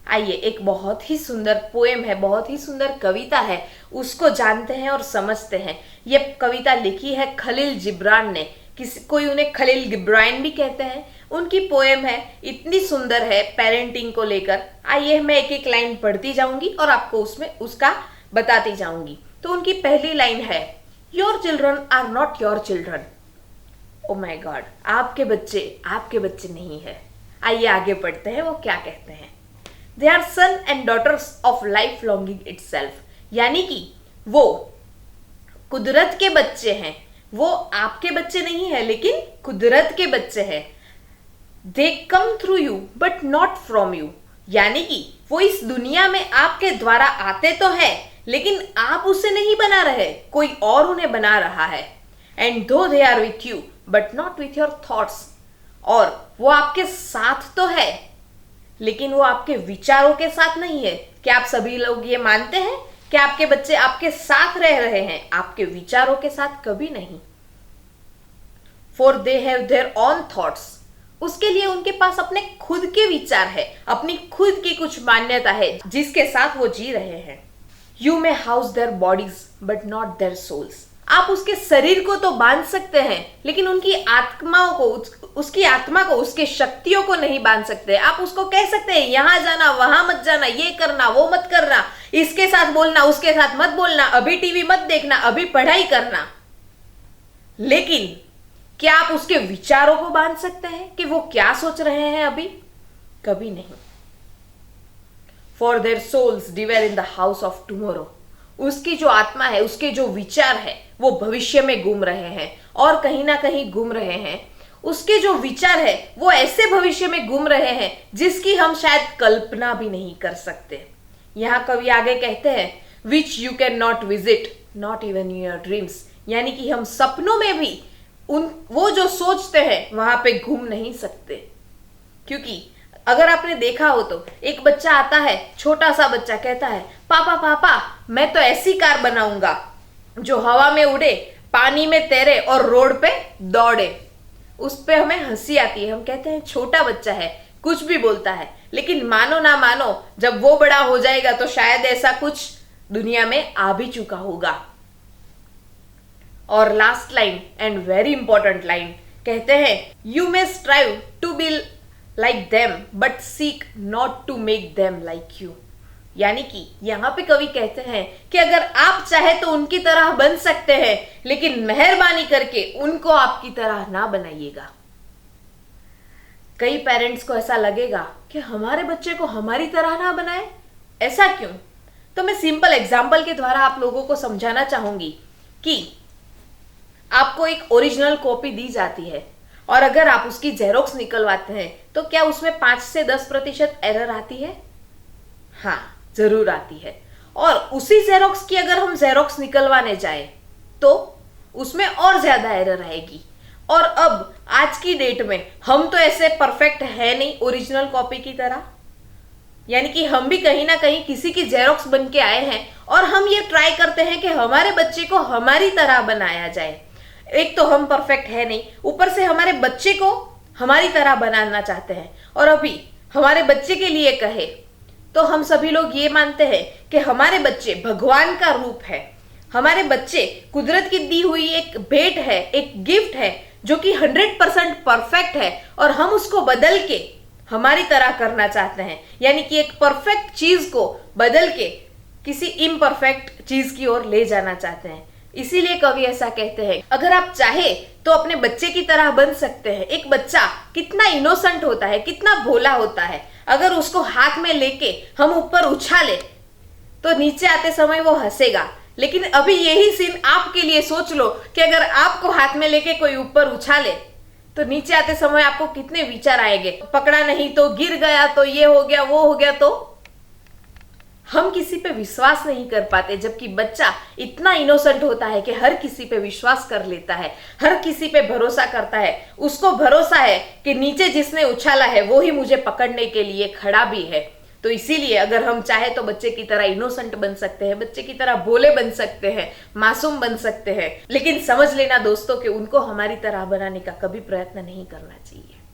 आइए एक बहुत ही सुंदर पोएम है, बहुत ही सुंदर कविता है, उसको जानते हैं और समझते हैं। ये कविता लिखी है खलील जिब्रान ने, किसी कोई उन्हें खलील गिब्रान भी कहते हैं। उनकी पोएम है, इतनी सुंदर है पेरेंटिंग को लेकर। आइए मैं एक एक लाइन पढ़ती जाऊंगी और आपको उसमें उसका बताती जाऊंगी। तो उनकी पहली लाइन है, your children are not your children. Oh my god, आपके बच्चे नहीं है। आइए आगे पढ़ते हैं वो क्या कहते हैं। They are son and daughters of life longing itself, यानी कि वो कुदरत के बच्चे हैं। वो आपके बच्चे नहीं है लेकिन कुदरत के बच्चे हैं। They come through you but not from you, यानी कि वो इस दुनिया में आपके द्वारा आते तो है लेकिन आप उसे नहीं बना रहे, कोई और उन्हें बना रहा है। And though they are with you but not with your thoughts, और वो आपके साथ तो है लेकिन वो आपके विचारों के साथ नहीं है। क्या आप सभी लोग ये मानते हैं कि आपके बच्चे आपके साथ रह रहे हैं, आपके विचारों के साथ कभी नहीं। For they have their own thoughts, उसके लिए उनके पास अपने खुद के विचार है, अपनी खुद की कुछ मान्यता है जिसके साथ वो जी रहे हैं। You may house their bodies but not their souls, आप उसके शरीर को तो बांध सकते हैं लेकिन उनकी आत्माओं को, उसकी आत्मा को, उसके शक्तियों को नहीं बांध सकते। आप उसको कह सकते हैं यहां जाना वहां मत जाना, ये करना वो मत करना, इसके साथ बोलना उसके साथ मत बोलना, अभी टीवी मत देखना, अभी पढ़ाई करना, लेकिन क्या आप उसके विचारों को बांध सकते हैं कि वो क्या सोच रहे हैं अभी? कभी नहीं। For their souls dwell in the house of tomorrow, उसकी जो आत्मा है, उसके जो विचार है वो भविष्य में घूम रहे हैं और कहीं ना कहीं घूम रहे हैं। उसके जो विचार है वो ऐसे भविष्य में घूम रहे हैं जिसकी हम शायद कल्पना भी नहीं कर सकते। यहां कवि आगे कहते हैं, which you can not visit not even in your dreams, यानी कि हम सपनों में भी वो जो सोचते हैं वहां पे घूम नहीं सकते। क्योंकि अगर आपने देखा हो तो एक बच्चा आता है, छोटा सा बच्चा कहता है, पापा पापा मैं तो ऐसी कार बनाऊंगा जो हवा में उड़े, पानी में तैरे और रोड पे दौड़े। उस पे हमें हंसी आती है, हम कहते हैं छोटा बच्चा है कुछ भी बोलता है, लेकिन मानो ना मानो जब वो बड़ा हो जाएगा तो शायद ऐसा कुछ दुनिया में आ भी चुका होगा। और last line and very important line कहते हैं, you may strive to be like them but seek not to make them like you, यानी कि यहां पे कवि कहते हैं कि अगर आप चाहे तो उनकी तरह बन सकते हैं लेकिन मेहरबानी करके उनको आपकी तरह ना बनाइएगा। कई पेरेंट्स को ऐसा लगेगा कि हमारे बच्चे को हमारी तरह ना बनाए, ऐसा क्यों? तो मैं सिंपल एग्जाम्पल के द्वारा आप लोगों को समझाना चाहूंगी कि आपको एक ओरिजिनल कॉपी दी जाती है और अगर आप उसकी जेरोक्स निकलवाते हैं तो क्या उसमें 5 से 10% एरर आती है? हाँ, जरूर आती है। और उसी जेरोक्स की अगर हम जेरोक्स निकलवाने जाए तो उसमें और ज्यादा एरर आएगी। और अब आज की डेट में हम तो ऐसे परफेक्ट है नहीं ओरिजिनल कॉपी की तरह, यानी कि हम भी कहीं ना कहीं किसी की जेरोक्स बन के आए हैं और हम ये ट्राई करते हैं कि हमारे बच्चे को हमारी तरह बनाया जाए। एक तो हम परफेक्ट है नहीं, ऊपर से हमारे बच्चे को हमारी तरह बनाना चाहते हैं। और अभी हमारे बच्चे के लिए कहे तो हम सभी लोग ये मानते हैं कि हमारे बच्चे भगवान का रूप है, हमारे बच्चे कुदरत की दी हुई एक भेंट है, एक गिफ्ट है जो कि 100% परफेक्ट है और हम उसको बदल के हमारी तरह करना चाहते हैं, यानी कि एक परफेक्ट चीज को बदल के किसी इम्परफेक्ट चीज की ओर ले जाना चाहते हैं। इसीलिए कवि ऐसा कहते हैं, अगर आप चाहे तो अपने बच्चे की तरह बन सकते हैं। एक बच्चा कितना इनोसेंट होता है, कितना भोला होता है, अगर उसको हाथ में लेके हम ऊपर उछाले तो नीचे आते समय वो हंसेगा। लेकिन अभी यही सीन आपके लिए सोच लो कि अगर आपको हाथ में लेके कोई ऊपर उछाले तो नीचे आते समय आपको कितने विचार आएंगे, पकड़ा नहीं तो, गिर गया तो, ये हो गया वो हो गया तो। हम किसी पे विश्वास नहीं कर पाते, जबकि बच्चा इतना इनोसेंट होता है कि हर किसी पे विश्वास कर लेता है, हर किसी पे भरोसा करता है। उसको भरोसा है कि नीचे जिसने उछाला है वो ही मुझे पकड़ने के लिए खड़ा भी है। तो इसीलिए अगर हम चाहे तो बच्चे की तरह इनोसेंट बन सकते हैं, बच्चे की तरह भोले बन सकते हैं, मासूम बन सकते हैं। लेकिन समझ लेना दोस्तों कि उनको हमारी तरह बनाने का कभी प्रयत्न नहीं करना चाहिए।